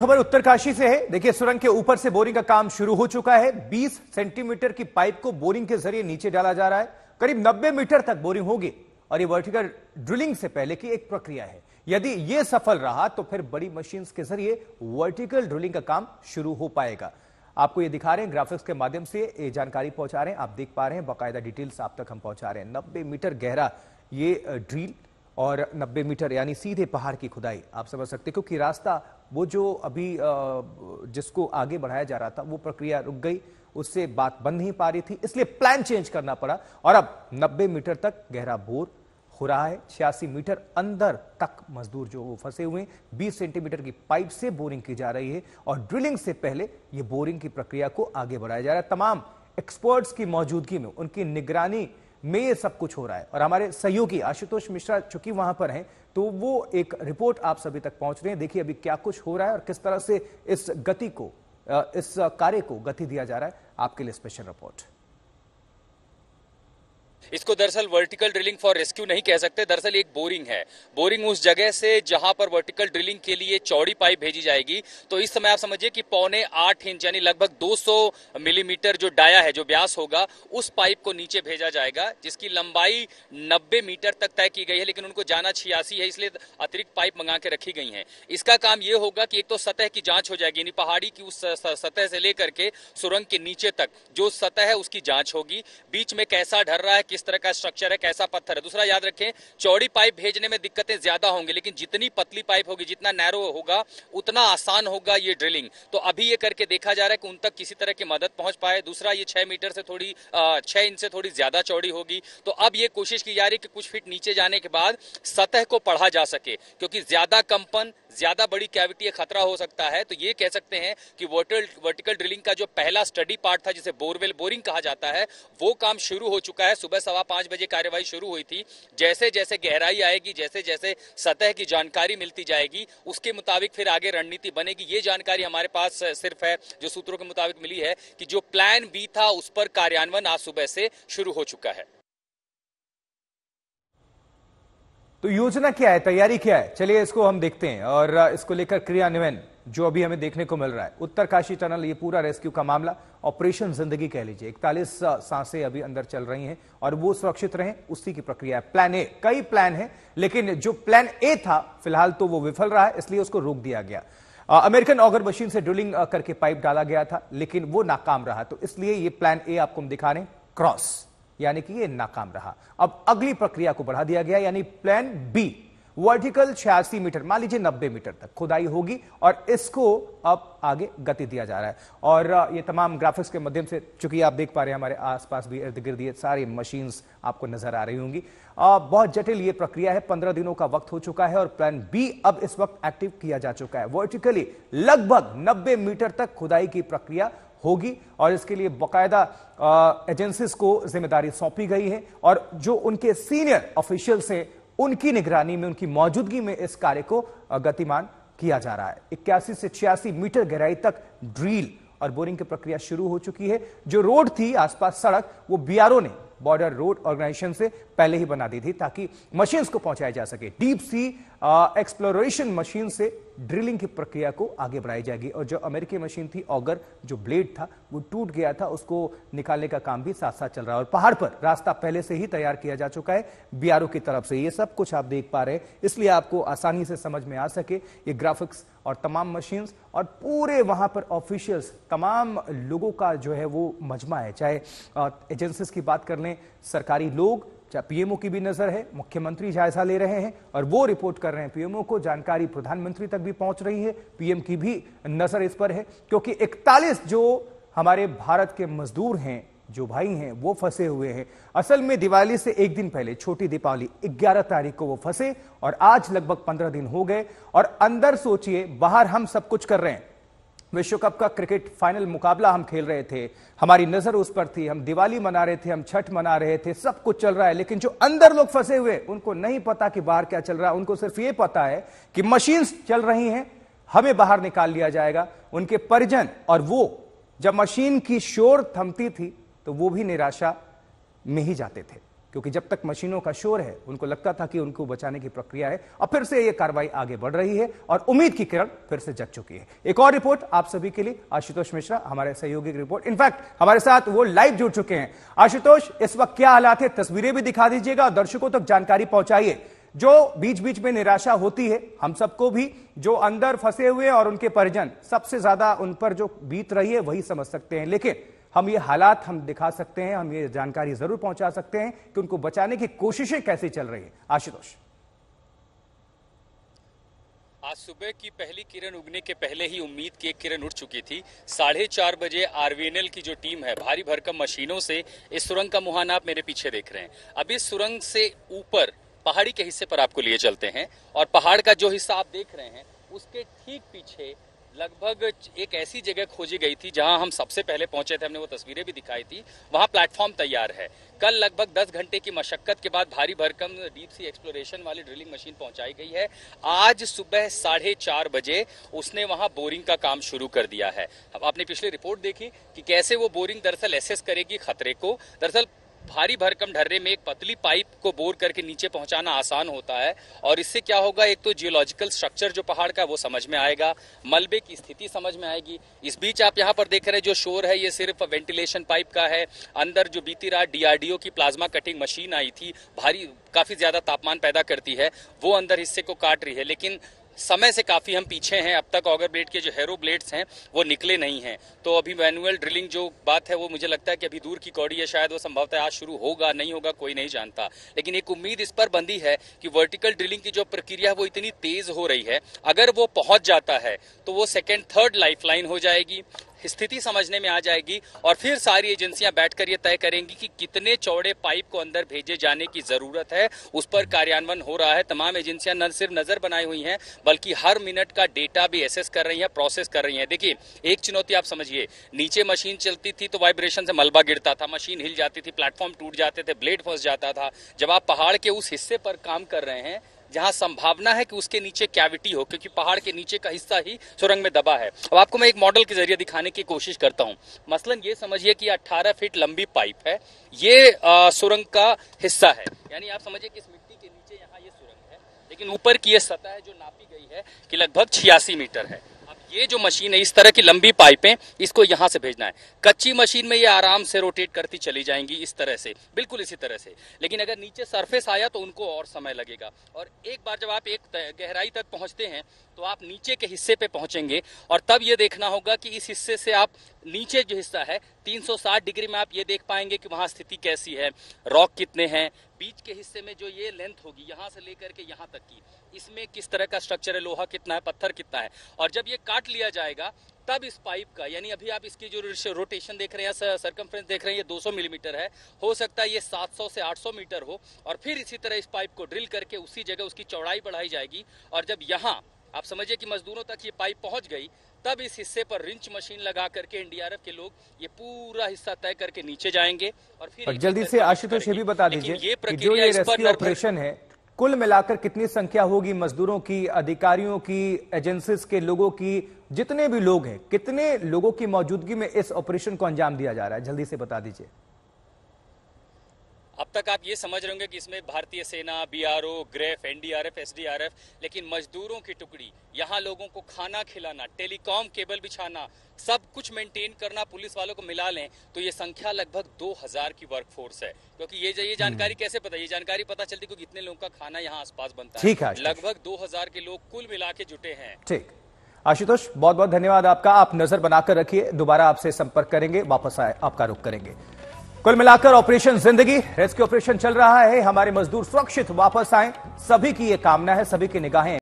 खबर उत्तरकाशी से है। देखिए, सुरंग के ऊपर से बोरिंग का काम शुरू हो चुका है। 20 सेंटीमीटर की पाइप को बोरिंग के जरिए नीचे डाला जा रहा है। करीब 90 मीटर तक बोरिंग होगी और ये वर्टिकल ड्रिलिंग से पहले की एक प्रक्रिया है। यदि यह सफल रहा तो फिर बड़ी मशीन के जरिए वर्टिकल ड्रिलिंग का काम शुरू हो पाएगा। आपको ये दिखा रहे हैं, ग्राफिक्स के माध्यम से ये जानकारी पहुंचा रहे हैं। आप देख पा रहे हैं, बाकायदा डिटेल्स आप तक हम पहुंचा रहे हैं। 90 मीटर गहरा ये ड्रिल और 90 मीटर यानी सीधे पहाड़ की खुदाई। आप समझ सकते हैं, क्योंकि रास्ता वो जो अभी जिसको आगे बढ़ाया जा रहा था वो प्रक्रिया रुक गई, उससे बात बन नहीं पा रही थी, इसलिए प्लान चेंज करना पड़ा और अब 90 मीटर तक गहरा बोर हो रहा है। 86 मीटर अंदर तक मजदूर जो वो फंसे हुए हैं। 20 सेंटीमीटर की पाइप से बोरिंग की जा रही है और ड्रिलिंग से पहले ये बोरिंग की प्रक्रिया को आगे बढ़ाया जा रहा है। तमाम एक्सपर्ट्स की मौजूदगी में, उनकी निगरानी में ये सब कुछ हो रहा है और हमारे सहयोगी आशुतोष मिश्रा चूंकि वहां पर हैं तो वो एक रिपोर्ट आप सभी तक पहुंच रहे हैं। देखिए अभी क्या कुछ हो रहा है और किस तरह से इस गति को, इस कार्य को गति दिया जा रहा है। आपके लिए स्पेशल रिपोर्ट। इसको दरअसल वर्टिकल ड्रिलिंग फॉर रेस्क्यू नहीं कह सकते, दरअसल एक बोरिंग है। बोरिंग उस जगह से जहां पर वर्टिकल ड्रिलिंग के लिए चौड़ी पाइप भेजी जाएगी। तो इस समय आप समझिए कि 7.25 इंच यानी लगभग 200 मिलीमीटर जो डाया है, जो व्यास होगा, उस पाइप को नीचे भेजा जाएगा, जिसकी लंबाई 90 मीटर तक तय की गई है। लेकिन उनको जाना 86 है, इसलिए अतिरिक्त पाइप मंगा के रखी गई है। इसका काम यह होगा कि एक तो सतह की जांच हो जाएगी, यानी पहाड़ी की उस सतह से लेकर के सुरंग के नीचे तक जो सतह है उसकी जांच होगी। बीच में कैसा ढर रहा है, किस तरह का स्ट्रक्चर है, कैसा पत्थर है। दूसरा याद रखें, चौड़ी पाइप भेजने में दिक्कतें ज्यादा होंगी, लेकिन जितनी पतली पाइप होगी, जितना नैरो होगा, उतना आसान होगा ये ड्रिलिंग। तो अभी ये करके देखा जा रहा है कि उन तक किसी तरह की मदद पहुंच पाए। दूसरा, ये 6 मीटर से 6 इंच से थोड़ी ज्यादा चौड़ी होगी। तो अब ये कोशिश की जा रही है कि कुछ फीट नीचे जाने के बाद सतह को पढ़ा जा सके, क्योंकि ज्यादा कंपन, ज्यादा बड़ी कैविटी खतरा हो सकता है। तो ये कह सकते हैं कि वर्टिकल ड्रिलिंग का जो पहला स्टडी पार्ट था, जिसे बोरवेल बोरिंग कहा जाता है, वो काम शुरू हो चुका है। सुबह 5:15 बजे कार्यवाही शुरू हुई थी। जैसे जैसे गहराई आएगी, जैसे जैसे सतह की जानकारी मिलती जाएगी, उसके मुताबिक फिर आगे रणनीति बनेगी। ये जानकारी हमारे पास सिर्फ है जो सूत्रों के मुताबिक मिली है कि जो प्लान बी था उस पर कार्यान्वयन आज सुबह से शुरू हो चुका है। तो योजना क्या है, तैयारी क्या है, चलिए इसको हम देखते हैं और इसको लेकर क्रियान्वयन जो अभी हमें देखने को मिल रहा है। उत्तरकाशी टनल, ये पूरा रेस्क्यू का मामला, ऑपरेशन जिंदगी कह लीजिए। 41 सांसें अभी अंदर चल रही हैं और वो सुरक्षित रहें, उसी की प्रक्रिया है। प्लान ए, कई प्लान है, लेकिन जो प्लान ए था फिलहाल तो वो विफल रहा है, इसलिए उसको रोक दिया गया। अमेरिकन ऑगर मशीन से ड्रिलिंग करके पाइप डाला गया था, लेकिन वो नाकाम रहा, तो इसलिए ये प्लान ए आपको हम दिखा रहे हैं, क्रॉस, यानी कि ये नाकाम रहा। अब अगली प्रक्रिया को बढ़ा दिया गया, यानी प्लान बी, वर्टिकल 86 मीटर, मान लीजिए 90 मीटर तक खुदाई होगी और इसको अब आगे गति दिया जा रहा है। और ये तमाम ग्राफिक्स के माध्यम से, चूंकि आप देख पा रहे हैं हमारे आसपास भी इर्द गिर्द ये सारी मशीन्स आपको नजर आ रही होंगी। बहुत जटिल ये प्रक्रिया है, 15 दिनों का वक्त हो चुका है और प्लान बी अब इस वक्त एक्टिव किया जा चुका है। वर्टिकली लगभग 90 मीटर तक खुदाई की प्रक्रिया होगी और इसके लिए बाकायदा एजेंसीज को जिम्मेदारी सौंपी गई है और जो उनके सीनियर ऑफिशियल्स हैं, उनकी निगरानी में, उनकी मौजूदगी में इस कार्य को गतिमान किया जा रहा है। 81 से 86 मीटर गहराई तक ड्रिल और बोरिंग की प्रक्रिया शुरू हो चुकी है। जो रोड थी आसपास सड़क, वो बीआरओ ने, बॉर्डर रोड ऑर्गेनाइजेशन से पहले ही बना दी थी ताकि मशीन्स को पहुंचाया जा सके। डीप सी एक्सप्लोरेशन मशीन से ड्रिलिंग की प्रक्रिया को आगे बढ़ाई जाएगी और जो अमेरिकी मशीन थी, ऑगर, जो ब्लेड था वो टूट गया था, उसको निकालने का काम भी साथ साथ चल रहा है और पहाड़ पर रास्ता पहले से ही तैयार किया जा चुका है बीआरओ की तरफ से। ये सब कुछ आप देख पा रहे हैं, इसलिए आपको आसानी से समझ में आ सके ये ग्राफिक्स और तमाम मशीन्स और पूरे वहां पर ऑफिशियल्स, तमाम लोगों का जो है वो मजमा है। चाहे एजेंसीज की बात कर लें, सरकारी लोग, चाहे पीएमओ की भी नजर है, मुख्यमंत्री जायजा ले रहे हैं और वो रिपोर्ट कर रहे हैं पीएमओ को, जानकारी प्रधानमंत्री तक भी पहुंच रही है, पीएम की भी नजर इस पर है, क्योंकि 41 जो हमारे भारत के मजदूर हैं, जो भाई हैं, वो फंसे हुए हैं। असल में दिवाली से एक दिन पहले, छोटी दीपावली 11 तारीख को वो फंसे और आज लगभग 15 दिन हो गए और अंदर सोचिए, बाहर हम सब कुछ कर रहे हैं, विश्व कप का क्रिकेट फाइनल मुकाबला हम खेल रहे थे, हमारी नजर उस पर थी, हम दिवाली मना रहे थे, हम छठ मना रहे थे, सब कुछ चल रहा है, लेकिन जो अंदर लोग फंसे हुए, उनको नहीं पता कि बाहर क्या चल रहा है। उनको सिर्फ ये पता है कि मशीन्स चल रही हैं, हमें बाहर निकाल लिया जाएगा। उनके परिजन, और वो जब मशीन की शोर थमती थी तो वो भी निराशा में ही जाते थे, क्योंकि जब तक मशीनों का शोर है उनको लगता था कि उनको बचाने की प्रक्रिया है, और फिर से यह कार्रवाई आगे बढ़ रही है और उम्मीद की किरण फिर से जग चुकी है। एक और रिपोर्ट आप सभी के लिए, आशुतोष मिश्रा हमारे सहयोगी की रिपोर्ट, इनफैक्ट हमारे साथ वो लाइव जुड़ चुके हैं। आशुतोष, इस वक्त क्या हालात है, तस्वीरें भी दिखा दीजिएगा और दर्शकों तक जानकारी पहुंचाइए। जो बीच बीच में निराशा होती है हम सबको भी, जो अंदर फंसे हुए और उनके परिजन, सबसे ज्यादा उन पर जो बीत रही है वही समझ सकते हैं, लेकिन हम ये हालात हम दिखा सकते हैं, हम ये जानकारी जरूर पहुंचा सकते हैं कि उनको बचाने की कोशिशें कैसे चल रही है। आशुतोष, आज सुबह की पहली किरण उगने के पहले ही उम्मीद की एक किरण उठ चुकी थी। 4:30 बजे आरवीएनएल की जो टीम है भारी भरकम मशीनों से इस सुरंग का मुहाना आप मेरे पीछे देख रहे हैं। अब इस सुरंग से ऊपर पहाड़ी के हिस्से पर आपको लिए चलते हैं और पहाड़ का जो हिस्सा आप देख रहे हैं उसके ठीक पीछे लगभग एक ऐसी जगह खोजी गई थी जहां हम सबसे पहले पहुंचे थे, हमने वो तस्वीरें भी दिखाई थी। वहां प्लेटफॉर्म तैयार है। कल लगभग 10 घंटे की मशक्कत के बाद भारी भरकम डीप सी एक्सप्लोरेशन वाली ड्रिलिंग मशीन पहुंचाई गई है। आज सुबह 4:30 बजे उसने वहां बोरिंग का काम शुरू कर दिया है। अब आपने पिछली रिपोर्ट देखी कि कैसे वो बोरिंग दरअसल एसेस करेगी खतरे को। दरअसल भारी भरकम ढर्रे में एक पतली पाइप को बोर करके नीचे पहुंचाना आसान होता है और इससे क्या होगा, एक तो जियोलॉजिकल स्ट्रक्चर जो पहाड़ का वो समझ में आएगा, मलबे की स्थिति समझ में आएगी। इस बीच आप यहां पर देख रहे हैं जो शोर है ये सिर्फ वेंटिलेशन पाइप का है। अंदर जो बीती रात डीआरडीओ की प्लाज्मा कटिंग मशीन आई थी, भारी काफी ज्यादा तापमान पैदा करती है, वो अंदर हिस्से को काट रही है, लेकिन समय से काफी हम पीछे हैं। अब तक ऑगर ब्लेड के जो हैरो ब्लेड्स हैं वो निकले नहीं हैं, तो अभी मैनुअल ड्रिलिंग जो बात है वो मुझे लगता है कि अभी दूर की कौड़ी है, शायद वो संभवतः आज शुरू होगा, नहीं होगा कोई नहीं जानता। लेकिन एक उम्मीद इस पर बंधी है कि वर्टिकल ड्रिलिंग की जो प्रक्रिया है वो इतनी तेज हो रही है, अगर वो पहुंच जाता है तो वो सेकेंड थर्ड लाइफलाइन हो जाएगी, स्थिति समझने में आ जाएगी और फिर सारी एजेंसियां बैठकर ये तय करेंगी कि कितने चौड़े पाइप को अंदर भेजे जाने की जरूरत है। उस पर कार्यान्वयन हो रहा है। तमाम एजेंसियां न सिर्फ नजर बनाई हुई हैं बल्कि हर मिनट का डेटा भी एसेस कर रही हैं, प्रोसेस कर रही हैं। देखिए, एक चुनौती आप समझिए, नीचे मशीन चलती थी तो वाइब्रेशन से मलबा गिरता था, मशीन हिल जाती थी, प्लेटफॉर्म टूट जाते थे, ब्लेड फंस जाता था। जब आप पहाड़ के उस हिस्से पर काम कर रहे हैं जहां संभावना है कि उसके नीचे कैविटी हो, क्योंकि पहाड़ के नीचे का हिस्सा ही सुरंग में दबा है। अब आपको मैं एक मॉडल के जरिए दिखाने की कोशिश करता हूं। मसलन ये समझिए कि 18 फीट लंबी पाइप है, ये सुरंग का हिस्सा है, यानी आप समझिए कि इस मिट्टी के नीचे यहाँ ये सुरंग है, लेकिन ऊपर की ये सतह है जो नापी गई है कि लगभग 86 मीटर है। ये जो मशीन है, इस तरह की लंबी पाइपें, इसको यहां से भेजना है। कच्ची मशीन में ये आराम से रोटेट करती चली जाएंगी इस तरह से, बिल्कुल इसी तरह से, लेकिन अगर नीचे सरफेस आया तो उनको और समय लगेगा। और एक बार जब आप एक गहराई तक पहुंचते हैं तो आप नीचे के हिस्से पे पहुंचेंगे और तब ये देखना होगा कि इस हिस्से से आप नीचे जो हिस्सा है 360 डिग्री में आप ये देख पाएंगे कि वहां स्थिति कैसी है, रॉक कितने हैं, बीच के हिस्से में जो ये लेंथ होगी यहां से लेकर के यहां तक की, इसमें किस तरह का स्ट्रक्चर है, लोहा कितना है, पत्थर कितना है। और जब ये काट लिया जाएगा तब इस पाइप का, यानी अभी आप इसकी जो रोटेशन देख रहे हैं, सर्कमफ्रेंस देख रहे हैं, ये 200 मिलीमीटर है, हो सकता है ये 700 से 800 मीटर हो। और फिर इसी तरह इस पाइप को ड्रिल करके उसी जगह उसकी चौड़ाई बढ़ाई जाएगी और जब यहाँ आप समझिए कि मजदूरों तक ये पाइप पहुंच गई तब इस हिस्से पर रिंच मशीन लगा करके एनडीआरएफ के लोग ये पूरा हिस्सा तय करके नीचे जाएंगे और फिर जल्दी से आशुतोष ये भी बता दीजिए कि जो ये रेस्क्यू ऑपरेशन है कुल मिलाकर कितनी संख्या होगी मजदूरों की, अधिकारियों की, एजेंसीज के लोगों की, जितने भी लोग हैं, कितने लोगों की मौजूदगी में इस ऑपरेशन को अंजाम दिया जा रहा है, जल्दी से बता दीजिए। अब तक आप ये समझ रहे होंगे कि इसमें भारतीय सेना, बीआरओ, ग्रेफ, एनडीआरएफ, एसडीआरएफ, लेकिन मजदूरों की टुकड़ी, यहाँ लोगों को खाना खिलाना, टेलीकॉम केबल बिछाना, सब कुछ मेंटेन करना, पुलिस वालों को मिला लें तो ये संख्या लगभग 2000 की वर्कफोर्स है। क्योंकि ये जानकारी कैसे पता, ये जानकारी पता चलती क्योंकि इतने लोगों का खाना यहाँ आसपास बनता है। ठीक है, लगभग 2000 के लोग कुल मिला के जुटे हैं। ठीक, आशुतोष बहुत बहुत धन्यवाद आपका। आप नजर बनाकर रखिए, दोबारा आपसे संपर्क करेंगे, वापस आए आपका रुख करेंगे। कुल मिलाकर ऑपरेशन जिंदगी, रेस्क्यू ऑपरेशन चल रहा है, हमारे मजदूर सुरक्षित वापस आए, सभी की ये कामना है, सभी की निगाहें